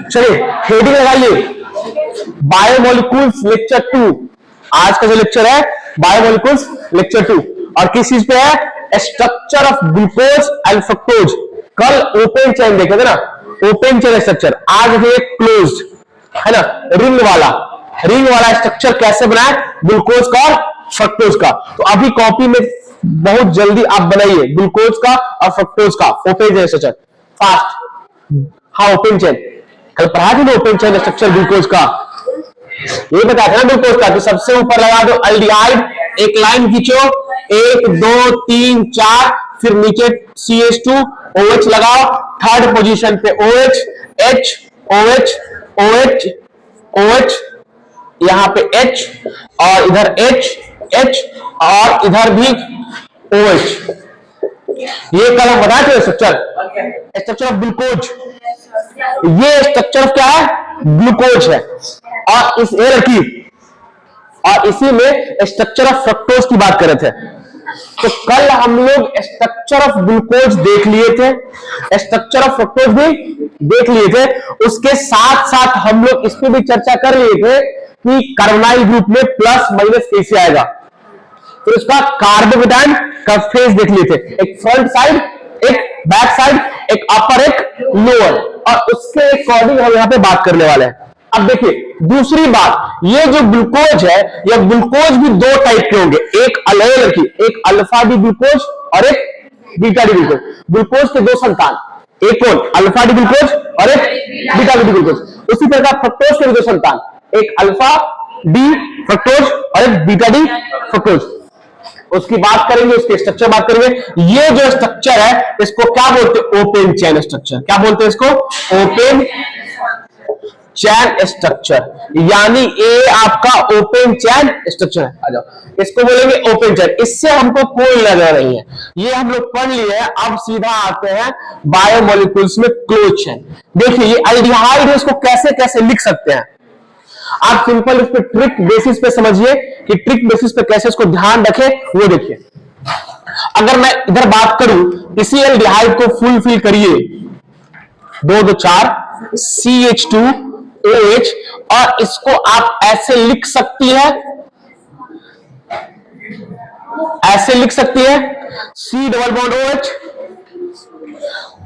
चलिए हेडिंग लगाइए, biomolecules lecture 2। आज का जो लेक्चर है बायोमोलिक्यूल्स लेक्चर 2, और किस चीज पे है? Structure of glucose and fructose. कल ओपन चेन देखे थे ना, ओपन चेन स्ट्रक्चर। आज है क्लोज्ड, है ना, रिंग वाला स्ट्रक्चर कैसे बना है ग्लूकोज का और फ्रक्टोज का। तो अभी कॉपी में बहुत जल्दी आप बनाइए ग्लूकोज का और फ्रक्टोज का ओपन चेन स्ट्रक्चर फास्ट। हाँ ओपन चेन कल पढ़ा थी ना, ओपन चेन स्ट्रक्चर ग्लूकोज का ये बताया था ना ग्लूकोज का। तो सबसे ऊपर लगा दो एल्डिहाइड, एक लाइन खींचो 1 2 3 4, फिर नीचे CH2 OH लगाओ, थर्ड पोजीशन पे OH H OH OH OH, यहां पे H और इधर H H और इधर भी OH। ये कल हम बताए थे स्ट्रक्चर ऑफ ग्लूकोज। ये स्ट्रक्चर क्या है? ग्लूकोज है। और इस लड़की और इसी में स्ट्रक्चर ऑफ फ्रक्टोज की बात कर रहे थे। तो कल हम लोग स्ट्रक्चर ऑफ ग्लूकोज देख लिए थे, स्ट्रक्चर ऑफ फ्रक्टोज भी देख लिए थे। उसके साथ साथ हम लोग इस पे भी चर्चा कर लिए थे कि कार्बोनाइल ग्रुप में प्लस माइनस कैसे आएगा। तो इसका कार्बोकेटायन का फेस देख लिए थे, एक फ्रंट साइड, एक बैक साइड, एक अपर, एक लोअर, और उसके अकॉर्डिंग हम यहां पे बात करने वाले हैं। अब देखिए दूसरी बात, ये जो ग्लूकोज है, या ग्लूकोज भी दो टाइप के होंगे, एक अलग की, एक अल्फा डी ग्लूकोज और एक बीटा डी ग्लूकोज। ग्लूकोज के दो संतान, एक कौन? अल्फा डी ग्लूकोज और एक बीटा डी ग्लूकोज। उसी प्रकार फ्रक्टोज के भी दो संतान, एक अल्फा डी फ्रक्टोज और एक बीटा डी फ्रक्टोज। उसकी बात करेंगे, उसके स्ट्रक्चर बात करेंगे। ये जो स्ट्रक्चर है इसको क्या बोलते हैं? Open chain structure. क्या बोलते हैं इसको? ओपन चैन स्ट्रक्चर, यानी ये आपका ओपन चैन स्ट्रक्चर है। आ जाओ, इसको बोलेंगे ओपन चैन। इससे हमको कोई लगा नहीं है, ये हम लोग पढ़ लिए हैं। अब सीधा आते हैं बायोमोलिक्यूल्स में क्लोज चैन। देखिए ये एल्डिहाइड है, इसको कैसे कैसे लिख सकते हैं आप। सिंपल इस पे ट्रिक बेसिस पे समझिए कि ट्रिक बेसिस पे कैसे इसको ध्यान रखें, वो देखिए। अगर मैं इधर बात करूं, इसी एल्डिहाइड को फुलफिल करिए 2 2 4 CH2 OH, और इसको आप ऐसे लिख सकती है, ऐसे लिख सकती है C डबल बॉन्ड OH।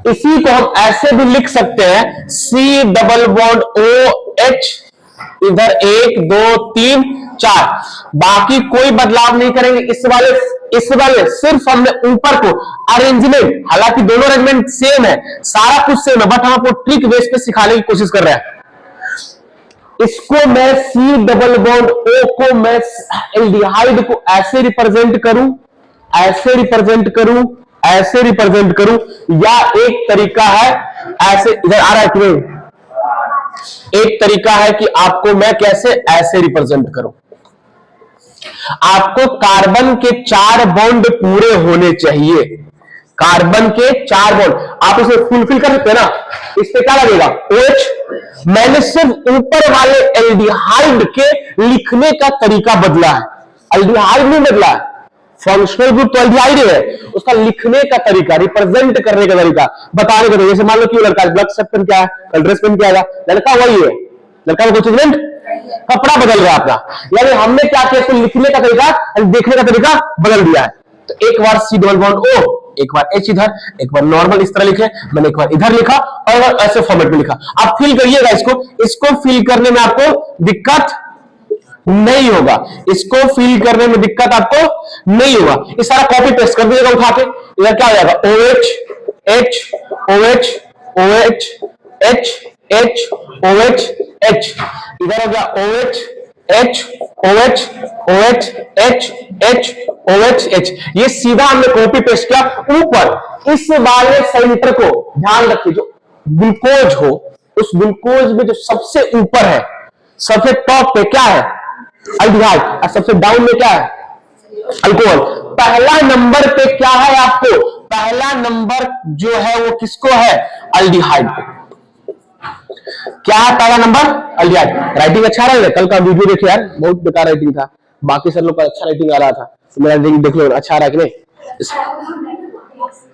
इसी को हम ऐसे भी लिख सकते हैं C डबल बॉन्ड OH, इधर 1 2 3 4। बाकी कोई बदलाव नहीं करेंगे। इस वाले सिर्फ हमने ऊपर को अरेंजमेंट, हालांकि दोनों अरेंजमेंट सेम है, सारा कुछ सेम है, बट हम आपको ट्रिक बेस पे सिखाने की कोशिश कर रहे हैं। इसको मैं C डबल बॉन्ड O को मैं एल्डिहाइड को ऐसे रिप्रेजेंट करूं, ऐसे रिप्रेजेंट करूं, ऐसे रिप्रेजेंट करूं, या एक तरीका है ऐसे, इधर आ रहा है कि नहीं? एक तरीका है कि आपको मैं कैसे ऐसे रिप्रेजेंट करूं। आपको कार्बन के 4 बॉन्ड पूरे होने चाहिए, कार्बन के 4 बॉन्ड आप इसे फुलफिल कर सकते हैं ना। इस पे क्या लगेगा? OH। मैंने सिर्फ ऊपर वाले एल्डिहाइड के लिखने का तरीका बदला है, एल्डिहाइड नहीं बदला है। फंक्शनल ग्रुप तो एल्डिहाइड है, उसका लिखने का तरीका, रिप्रेजेंट करने का तरीका, बताने का तरीका। जैसे मान लो कि लड़का ब्लड सेप्टन क्या है, ड्रेस पेन क्या है, लड़का वही है, लड़का में कुछ नहीं, कपड़ा बदल रहा है अपना। यानी हमने क्या किया, इसको लिखने का तरीका और देखने का तरीका बदल दिया है। तो एक बार C डबल बॉन्ड O, एक बार H इधर, एक बार नॉर्मल इस तरह लिखे, मैंने एक बार इधर लिखा और ऐसे फॉर्मेट में लिखा। आप फिल करिएगा इसको फिल करने में आपको दिक्कत नहीं होगा, इसको फिल करने में दिक्कत आपको नहीं होगा। ये सारा कॉपी पेस्ट कर दीजिएगा उठा के। इधर क्या हो जाएगा? OH H OH OH H H OH H, इधर हो गया OH H OH OH H H OH H। ये सीधा हमने कॉपी पेस्ट किया ऊपर। इस वाले सेंटर को ध्यान रखिए, जो ग्लूकोज हो उस ग्लूकोज में जो सबसे ऊपर है, सबसे टॉप पे क्या है? एल्डिहाइड, और सबसे डाउन में क्या है? अल्कोहल। पहला नंबर पे क्या है आपको? पहला नंबर जो है वो किसको है? एल्डिहाइड को। क्या है पहला नंबर? एल्डिहाइड। राइटिंग अच्छा रहा है? कल का वीडियो देखिए यार, बहुत बेकार राइटिंग था, बाकी सब लोग का अच्छा राइटिंग आ रहा था, तो मेरा राइटिंग देख लो अच्छा रहा कि नहीं।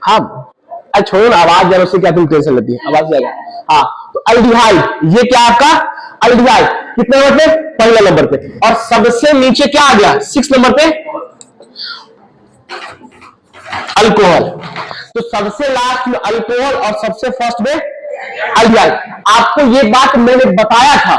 हाँ छोड़ो ना, आवाज जाने से क्या तुम टेंशन लेती है, आवाज जाएगा। हाँ तो अल्डिहाइड, ये क्या आपका अल्डिहाइड कितने नंबर पे, पहला नंबर पे। और सबसे नीचे क्या आ गया, 6 नंबर पे अल्कोहल। तो सबसे लास्ट में अल्कोहल और सबसे फर्स्ट में अल्डिहाइड। आपको ये बात मैंने बताया था,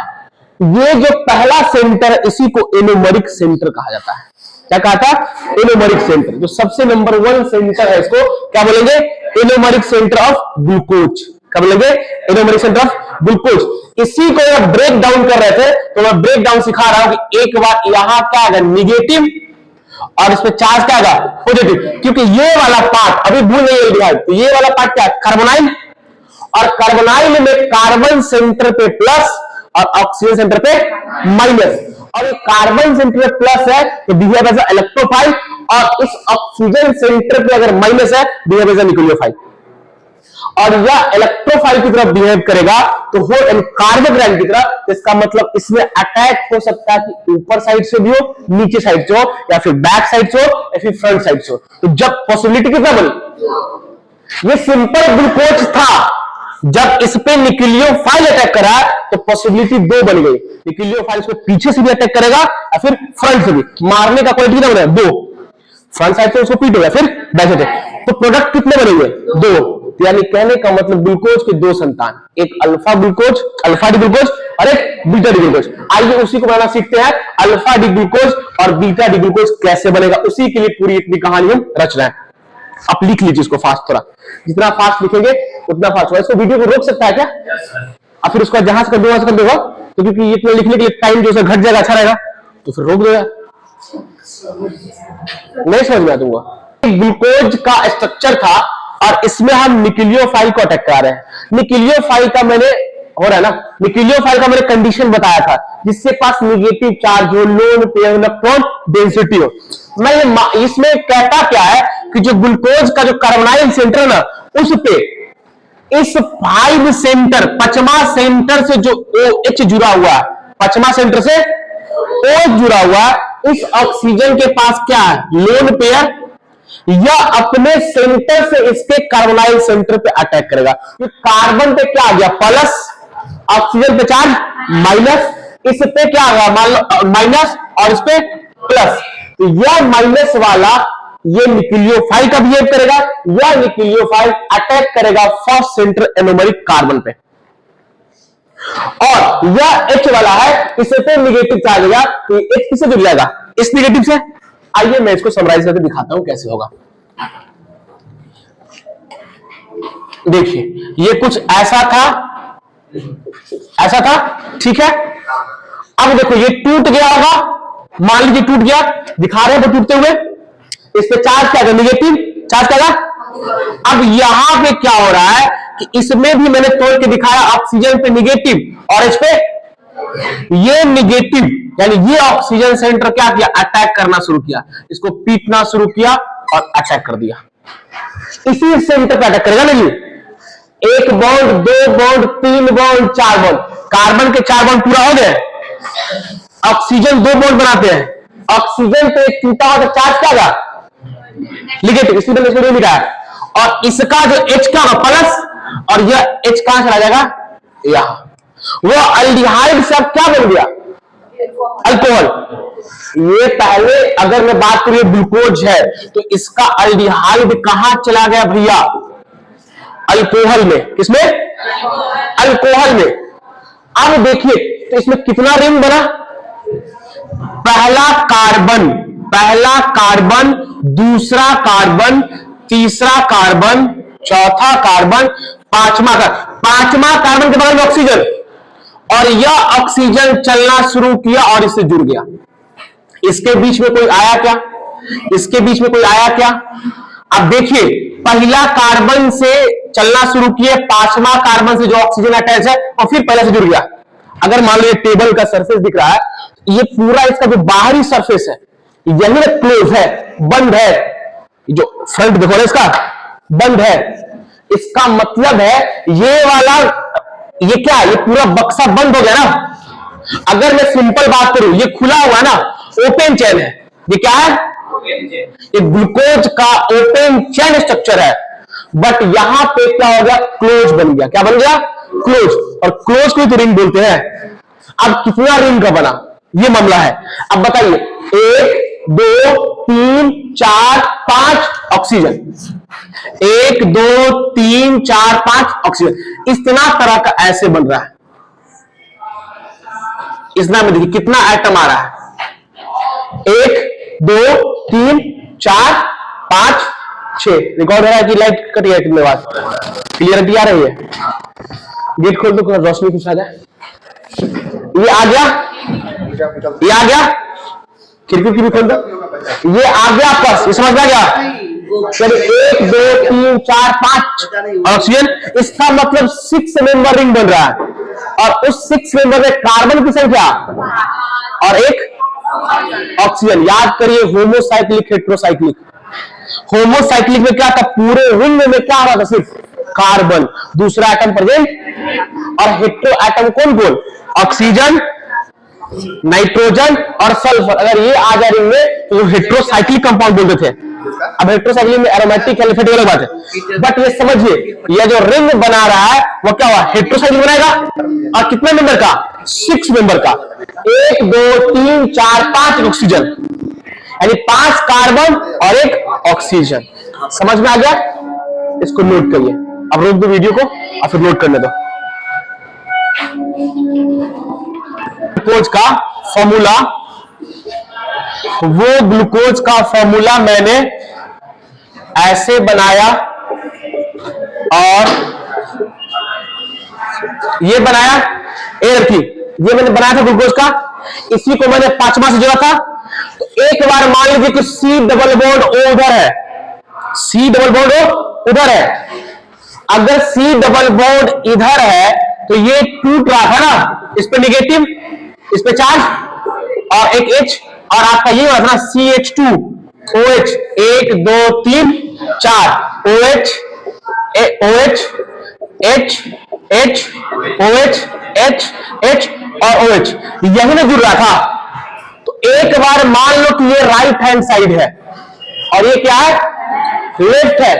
ये जो पहला सेंटर है इसी को एनोमरिक सेंटर कहा जाता है। क्या कहा था, एनोमरिक सेंटर। जो सबसे नंबर 1 सेंटर है इसको क्या बोलेंगे, एनोमरिक सेंटर ऑफ ग्लूकोज। क्या बोलेंगे, एनोमरिक सेंटर ऑफ ग्लूकोज। इसी को जब ब्रेक डाउन कर रहे थे तो मैं ब्रेक डाउन सिखा रहा हूं कि एक बार यहां क्या आएगा निगेटिव और इसमें चार्ज क्या आएगा पॉजिटिव, क्योंकि ये वाला पार्ट अभी भूल नहीं एल्डिहाइड, तो ये वाला पार्ट क्या है कार्बोनाइल, और कार्बोनाइल में कार्बन सेंटर पे प्लस और ऑक्सीजन सेंटर पे माइनस। और ये कार्बन सेंटर पे प्लस है तो बिहेव एज इलेक्ट्रोफाइल, और इस ऑक्सीजन सेंटर पे अगर माइनस है बिहेव एज न्यूक्लियोफाइल। और यह इलेक्ट्रोफाइल की तरफ बिहेव करेगा तो हो कार्बोग्राइड की तरह। इसका मतलब इसमें अटैक हो सकता है कि ऊपर साइड से भी हो, नीचे साइड से हो, या फिर बैक साइड से हो, या फिर फ्रंट साइड से हो। तो जब पॉसिबिलिटी कितना बनी, ये सिंपल ग्लूकोज था, जब इस पे न्यूक्लियोफाइल अटैक करा तो पॉसिबिलिटी 2 बन गई। न्यूक्लियोफाइल को पीछे से भी अटैक करेगा या फिर फ्रंट से भी, मारने का क्वालिटी कितना बना, 2। फ्रंट साइड से उसको पीटेगा फिर बैक साइड। तो प्रोडक्ट कितने बनेंगे, 2। यानी कहने का मतलब ग्लूकोज के 2 संतान, एक alpha glucose, alpha D glucose और एक बीटा डी ग्लूकोज। आइए उसी को बनाना सीखते हैं, अल्फा डी ग्लूकोज और बीटा डी ग्लूकोज कैसे बनेगा, उसी के लिए पूरी इतनी कहानी हम रच रहे हैं। आप लिख लीजिए इसको फास्ट, थोड़ा जितना फास्ट लिखेंगे उतना फास्ट होगा। इसको वीडियो को रोक सकता है क्या, और फिर उसका जहां से कर दूंगा कर दूंगा, तो क्योंकि इतना लिखने के लिए टाइम जो है घट जाएगा, अच्छा रहेगा, तो फिर रोक देगा, नहीं समझ में दूंगा। ग्लूकोज का स्ट्रक्चर था और इसमें हम न्यूक्लियोफाइल को अटैक करा रहे हैं। न्यूक्लियोफाइल का मैंने हो रहा है ना, न्यूक्लियोफाइल का मैंने कंडीशन बताया था, जिसके पास नेगेटिव चार्ज हो, लोन पेयर इलेक्ट्रॉन डेंसिटी हो। मैं ये इसमें कहता क्या है कि जो ग्लूकोज का जो कार्बोनाइल सेंटर ना, उस पे इस 5 सेंटर, 5वां सेंटर से जो OH जुड़ा हुआ है, 5वां सेंटर से OH जुड़ा हुआ है, इस ऑक्सीजन के पास क्या है, लोन पेयर, या अपने सेंटर से इसके कार्बोनाइल सेंटर पे अटैक करेगा। तो कार्बन पे क्या आ गया प्लस, ऑक्सीजन पे चार्ज माइनस, इस पे क्या आ गया माइनस और इस पे प्लस। तो यह माइनस वाला ये न्यूक्लियोफाइल का बिहेव करेगा, या न्यूक्लियोफाइल अटैक करेगा फर्स्ट सेंटर एनोमरिक कार्बन पे। और यह H वाला है, इस पे निगेटिव चार्ज होगा, तो H किससे जुड़ जाएगा, इस निगेटिव से। आइए मैं इसको समराइज करके दिखाता हूं कैसे होगा। देखिए ये कुछ ऐसा था, ऐसा था, ठीक है। अब देखो ये टूट गया होगा, मान लीजिए टूट गया, दिखा रहे हैं तो टूटते हुए, इस पे चार्ज क्या है, निगेटिव चार्ज क्या है। अब यहां पे क्या हो रहा है कि इसमें भी मैंने तोड़ के दिखाया, ऑक्सीजन पे निगेटिव और इस पे ये निगेटिव, यानी ये ऑक्सीजन सेंटर क्या किया, अटैक करना शुरू किया, इसको पीटना शुरू किया और अटैक कर दिया। इसी सेंटर पे अटैक करेगा ना जी, 1 bond, 2 bond, 3 bond, 4 bond, carbon के 4 बॉन्ड पूरा हो गए, ऑक्सीजन 2 बॉन्ड बनाते हैं, ऑक्सीजन पे एक टूटा हुआ चार्ज क्या होगा, निगेटिव, इसलिए मैंने इसको लिखा है। और इसका जो H क्या होगा प्लस, और यह H कहां चला जाएगा, यहां, वो अल्डिहाइड से अब क्या बन गया, अल्कोहल। ये पहले अगर मैं बात करूं ग्लूकोज है तो इसका अल्डिहाइड कहां चला गया भैया, अल्कोहल में, किसमें, अल्कोहल में। अब देखिए तो इसमें कितना रिंग बना, पहला कार्बन, पहला कार्बन, दूसरा कार्बन, तीसरा कार्बन, चौथा कार्बन, पांचवा कार्बन के बगल में ऑक्सीजन, और यह ऑक्सीजन चलना शुरू किया और इससे जुड़ गया। इसके बीच में कोई आया क्या, इसके बीच में कोई आया क्या। अब देखिए पहला कार्बन से चलना शुरू किए, 5वां कार्बन से जो ऑक्सीजन अटैच है और फिर पहले से जुड़ गया। अगर मान लो ये टेबल का सरफेस दिख रहा है, ये पूरा इसका जो बाहरी सरफेस है यही ना क्लोज है, बंद है, जो फ्रंट देखो ना इसका बंद है, इसका मतलब है ये वाला, ये क्या है, ये पूरा बक्सा बंद हो गया ना। अगर मैं सिंपल बात करूं, ये खुला हुआ है ना, ओपन चेन है, ये क्या है, ये ग्लूकोज का ओपन चेन स्ट्रक्चर है, बट यहां पे क्या हो गया, क्लोज बन गया। क्या बन गया, क्लोज, और क्लोज को तो रिंग बोलते हैं। अब कितना रिंग का बना ये मामला है। अब बताइए 1 2 3 4 5 ऑक्सीजन, 1 2 3 4 5 ऑक्सीजन, इतना तरह का ऐसे बन रहा है। इतना में देखिए कितना एटम आ रहा है, 1 2 3 4 5 6। रिकॉर्ड हो रहा है कि लाइट कट गया कितने बार? क्लियरिटी आ रही है? गेट खोल दो, रोशनी कुछ आ जाए। ये आ गया, ये आ गया, खिड़की की भी खोल दो, ये आ गया आपका, ये समझ में आ गया? चलिए 1 2 3 4 5 ऑक्सीजन, इसका मतलब 6 मेंबर रिंग बन रहा है, और उस 6 मेंबर में कार्बन की संख्या और एक ऑक्सीजन। याद करिए होमोसाइक्लिक हेट्रोसाइक्लिक। होमोसाइक्लिक में क्या था, पूरे रिंग में क्या आ रहा था, सिर्फ कार्बन, दूसरा एटम प्रेजेंट। और हेट्रो एटम कौन कौन? ऑक्सीजन, नाइट्रोजन और सल्फर। अगर ये आ जाए रिंग में तो हेट्रोसाइक्लिक कंपाउंड बोलते थे। अब हेट्रोसाइक्लिक में एरोमेटिक एलिफेटिक वाली बात है, बट ये समझिए ये जो रिंग बना रहा है वो क्या हुआ, हेट्रोसाइक्लिक बनाएगा। और कितने मेंबर का? 6 मेंबर का। 1 2 3 4 5 ऑक्सीजन, यानी 5 कार्बन और एक ऑक्सीजन। समझ में आ गया? इसको नोट करिए। अब रोक दो वीडियो को और फिर नोट करने दो। ग्लूकोज का फॉर्मूला, वो ग्लूकोज का फॉर्मूला मैंने ऐसे बनाया, और ये बनाया, ये रखी, ये मैंने बनाया था ग्लूकोज का, इसी को मैंने 5वां से जोड़ा था। तो एक बार मान लीजिए कि C डबल बॉन्ड O उधर है, C डबल बॉन्ड O उधर है। अगर C डबल बॉन्ड इधर है तो ये टूट रहा था ना, इस पे नेगेटिव, इस पे चार्ज और एक H, और आपका ये हुआ था ना CH2 OH, 1 2 3 4 OH OH H H OH H H और OH, यही ना जुड़ रहा था। तो एक बार मान लो कि ये राइट हैंड साइड है और ये क्या है, लेफ्ट है।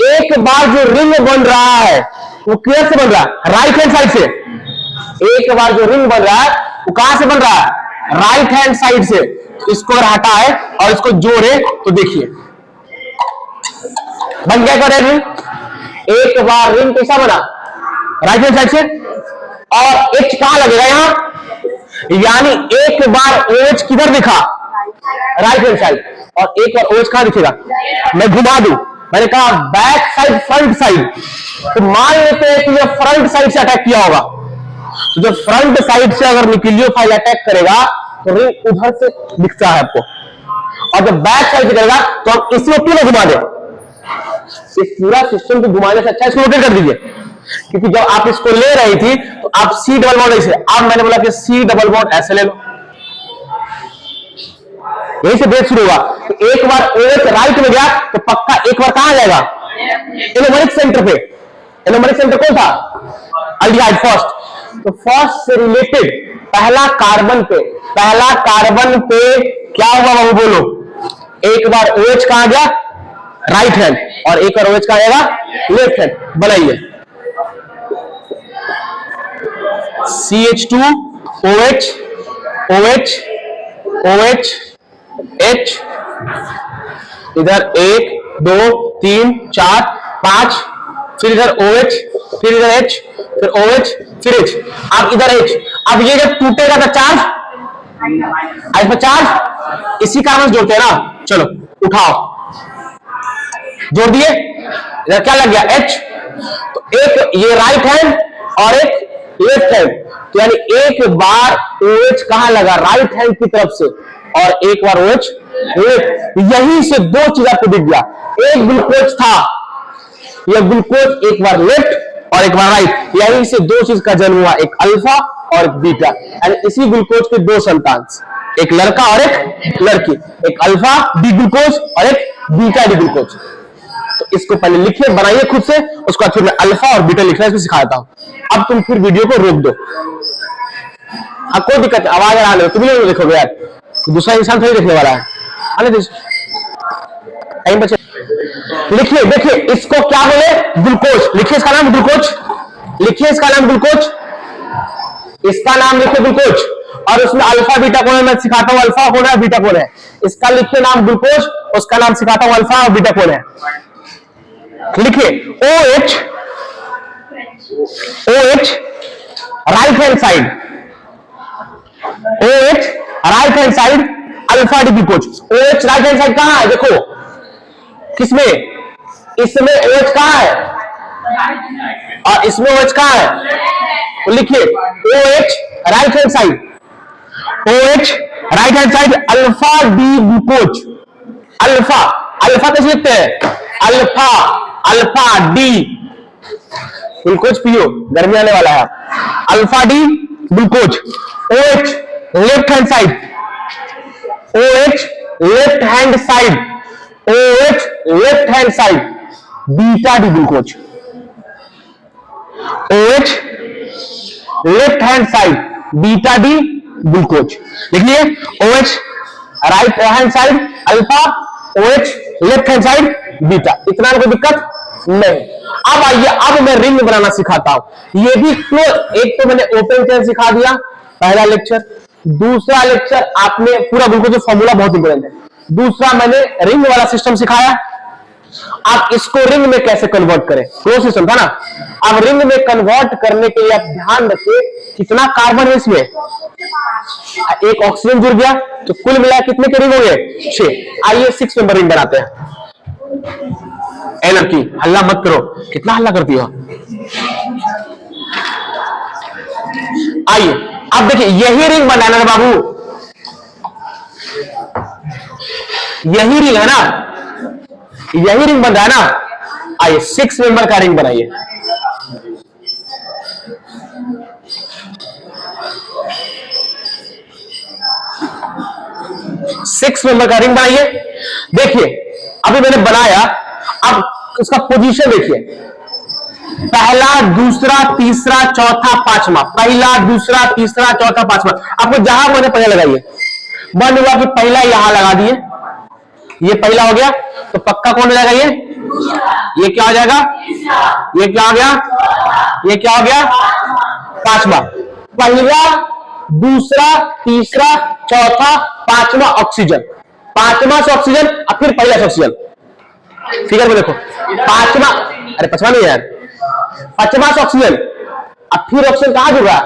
एक बार जो रिंग बन रहा है वो किधर से बन रहा है, राइट हैंड साइड से। एक बार जो रिंग बन रहा है वो कहां से बन रहा है, राइट हैंड साइड से। इसको अगर हटाए और इसको जोड़े तो देखिए बन गया क्या रिंग। एक बार रिंग कैसा बना, राइट हैंड साइड से, और H कहां लगेगा यहां, यानी एक बार OH किधर दिखा, राइट हैंड साइड, और एक बार OH कहां दिखेगा, मैं घुमा दूं, मैंने कहा बैक साइड फ्रंट साइड। तो मान लेते हैं कि ये फ्रंट साइड से अटैक किया होगा, तो जब फ्रंट साइड से अगर न्यूक्लियोफाइल अटैक करेगा तो रिंग उधर से दिखता है आपको, और जब बैक साइड से करेगा तो हम इसी को क्यों घुमा दें। इस पूरा सिस्टम को घुमाने से अच्छा इसको रोटेट कर दीजिए, क्योंकि जब आप इसको ले रही थी तो आप C डबल बॉन्ड ऐसे, अब मैंने बोला कि C डबल बॉन्ड ऐसे ले लो, यही से बेस शुरू हुआ। तो एक बार OH राइट में गया तो पक्का एक बार कहां जाएगा, एलोमेरिक सेंटर पे। एलोमेरिक सेंटर कौन था, अल्डिहाइड फर्स्ट। तो फर्स्ट से रिलेटेड पहला कार्बन पे, पहला कार्बन पे क्या हुआ बाबू बोलो, एक बार OH कहां गया, राइट हैंड, और एक बार OH कहां आएगा, लेफ्ट हैंड। बनाइए CH2 OH OH OH H, इधर 1 2 3 4 5, फिर इधर OH, फिर इधर H, फिर OH, फिर H, अब इधर H। अब ये जब टूटेगा तो चार्ज इसमें, चार्ज इसी कारण से जोड़ते हैं ना। चलो उठाओ, जोड़ दिए, इधर क्या लग गया, H। तो एक ये राइट हैंड और एक लेफ्ट हैंड, तो यानी एक बार OH कहां लगा, राइट हैंड की तरफ से, और एक बार OH लेफ्ट। यहीं से दो चीज आपको दिख गया, एक ग्लूकोज था, यह ग्लूकोज एक बार लेफ्ट और एक बार राइट, यहीं से दो चीज का जन्म हुआ, एक अल्फा और एक बीटा। यानी इसी ग्लूकोज के दो संतान, एक लड़का और एक लड़की, एक अल्फा डी ग्लूकोज और एक बीटा डी ग्लूकोज। तो इसको पहले लिखिए, बनाइए खुद से, उसको बाद फिर मैं अल्फा और बीटा लिखना इसमें सिखाता हूं। अब तुम फिर वीडियो को रोक दो, अब कोई दिक्कत, आवाज आ रही, तुम लोग देखोगे यार, दूसरा इंसान थोड़ी देखने वाला है। लिखिए, देखिए इसको क्या बोले, ग्लूकोज। लिखिए इसका नाम ग्लूकोज, लिखिए इसका नाम ग्लूकोज, इसका नाम लिखिए ग्लूकोज, और उसमें अल्फा बीटा कौन है मैं सिखाता हूं, अल्फा कौन है बीटा कौन है। इसका लिखिए नाम ग्लूकोज, उसका नाम सिखाता हूं अल्फा और बीटा कौन है। लिखिए OH, OH right hand side, OH right hand side alpha D glucose. OH right hand side कहां है देखो, किसमें, इसमें OH कहां है और इसमें OH कहां है, तो लिखिए OH right hand side, OH right hand side alpha D glucose. Alpha, alpha कैसे लिखते हैं, अल्फा, अल्फा डी ग्लूकोज पियो, गर्मी आने वाला है, alpha D glucose. OH left hand side, OH left hand side, OH left hand side beta D glucose. OH left hand side beta D glucose. लिखिए OH right hand side alpha, OH left hand side beta. इतना कोई दिक्कत नहीं। अब आइए, अब मैं ring बनाना सिखाता हूं। ये भी क्लोज, एक तो मैंने ओपन चेन सिखा दिया पहला लेक्चर, दूसरा लेक्चर आपने पूरा ग्लूकोज फॉर्मूला बहुत इंपॉर्टेंट है, दूसरा मैंने रिंग वाला सिस्टम सिखाया। आप इसको रिंग में कैसे कन्वर्ट करें, क्लोज सिस्टम था ना, अब रिंग में कन्वर्ट करने के लिए आप ध्यान रखिए कितना कार्बन है इसमें, एक ऑक्सीजन जुड़ गया तो कुल मिला कितने के रिंग हो गए 6। आइए 6 मेंबर रिंग बनाते हैं। ए लड़की हल्ला मत करो, कितना हल्ला करती हो। आइए अब देखिए, यही रिंग बनाना है बाबू, यही रिंग है ना, यही रिंग बन रहा है ना। आइए 6 मेंबर का रिंग बनाइए। सिक्स मेंबर का रिंग बनाइए। देखिए अभी मैंने बनाया, अब उसका पोजीशन देखिए, पहला दूसरा तीसरा चौथा पांचवा, पहला दूसरा तीसरा चौथा पांचवा। आपको जहां मैंने पहले लगाइए, मन हुआ कि पहला यहां लगा दिए, ये पहला हो गया तो पक्का कौन लगाइए, ये क्या हो जाएगा, ये क्या हो गया, ये क्या हो गया पांचवा। पहला दूसरा तीसरा चौथा पांचवा ऑक्सीजन, पांचवा से ऑक्सीजन और फिर पहला से ऑक्सीजन। फिगर में देखो पांचवा, अरे पांचवा नहीं यार, पांचवा से ऑक्सीजन अब फिर ऑक्सीजन कहां जुड़ रहा है,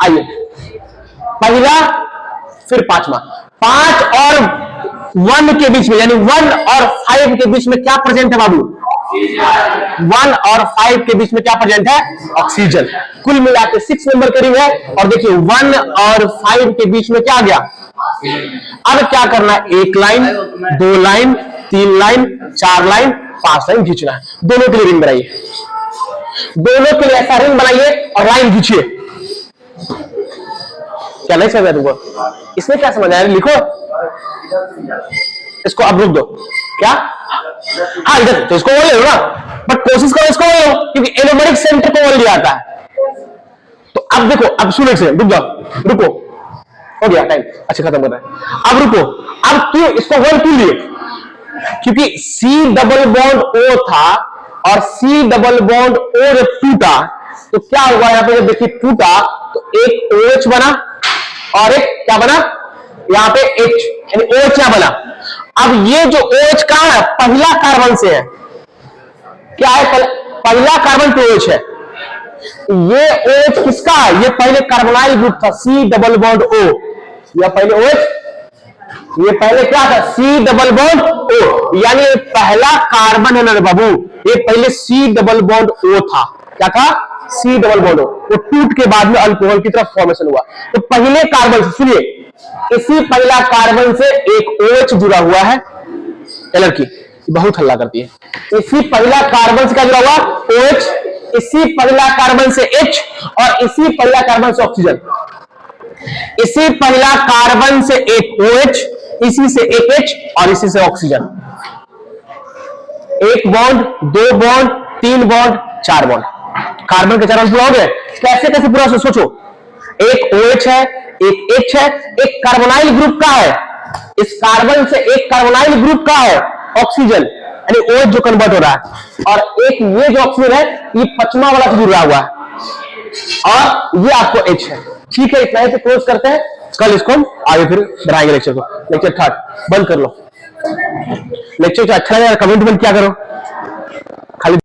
आइए पहला फिर पांचवा। 5 और 1 के बीच में, यानी 1 और 5 के बीच में क्या प्रेजेंट है बाबू, 1 और 5 के बीच में क्या प्रेजेंट है, ऑक्सीजन। कुल मिला के 6 नंबर का रिंग है। और देखिए 1 और 5 के बीच में क्या आ गया। अब क्या करना है, 1 line 2 line 3 line 4 line 5 line खींचना है। दोनों के लिए रिंग बनाइए, दोनों के लिए ऐसा रिंग बनाइए और लाइन खींचिए। क्या नहीं समझ तुमको, इसमें क्या समझ आया, लिखो इसको, अब रुक दो क्या, हाँ इधर तो इसको वो ले लो ना, बट कोशिश करो इसको वो लो, क्योंकि एलोमेरिक सेंटर को वो लिया आता है। तो अब देखो, अब सुनो से रुक जाओ, रुको हो गया टाइम, अच्छा खत्म कर रहे हैं। अब रुको, अब क्यों इसको वन क्यों लिए, क्योंकि C डबल बॉन्ड O था और C डबल बॉन्ड O जब टूटा तो क्या हुआ, यहां पे जब देखिए टूटा तो एक OH बना और एक क्या बना, यहां पे H, यानी OH क्या बना। अब ये जो OH कहां है, पहला कार्बन से है, क्या है, पहला कार्बन पे OH है। ये OH किसका है, ये पहले कार्बोनाइल ग्रुप था C डबल बॉन्ड O, या पहले OH, ये पहले क्या था C डबल बॉन्ड O, यानी ये पहला कार्बन है ना बाबू, ये पहले C डबल बॉन्ड O था, क्या था C डबल बॉन्ड O, वो टूट के बाद में अल्कोहल की तरफ फॉर्मेशन हुआ। तो पहले कार्बन से, सुनिए, इसी पहला कार्बन से एक OH जुड़ा हुआ है, लड़की बहुत हल्ला करती है, इसी पहला कार्बन से क्या जुड़ा हुआ OH, इसी पहला कार्बन से H और इसी पहला कार्बन से ऑक्सीजन। इसी पहला कार्बन से एक OH, इसी से एक H और इसी से oxygen. 1 bond 2 bond 3 bond 4 bond, carbon के 4 बॉन्ड पूरा हो गए। कैसे कैसे पूरा सोचो, एक OH है, एक H है, एक कार्बोनाइल ग्रुप का है, इस कार्बन से एक कार्बोनाइल ग्रुप का है ऑक्सीजन, यानी OH जो कन्वर्ट हो रहा है, और एक ये जो ऑक्सीजन है ये पचमा वाला से जुड़ा हुआ है और ये आपको H है। ठीक है, इतना ही तो क्लोज करते हैं, कल इसको हम आगे फिर बढ़ाएंगे लेक्चर को। लेक्चर 3 बंद कर लो। लेक्चर अच्छा लगा कमेंट बंद क्या करो खाली।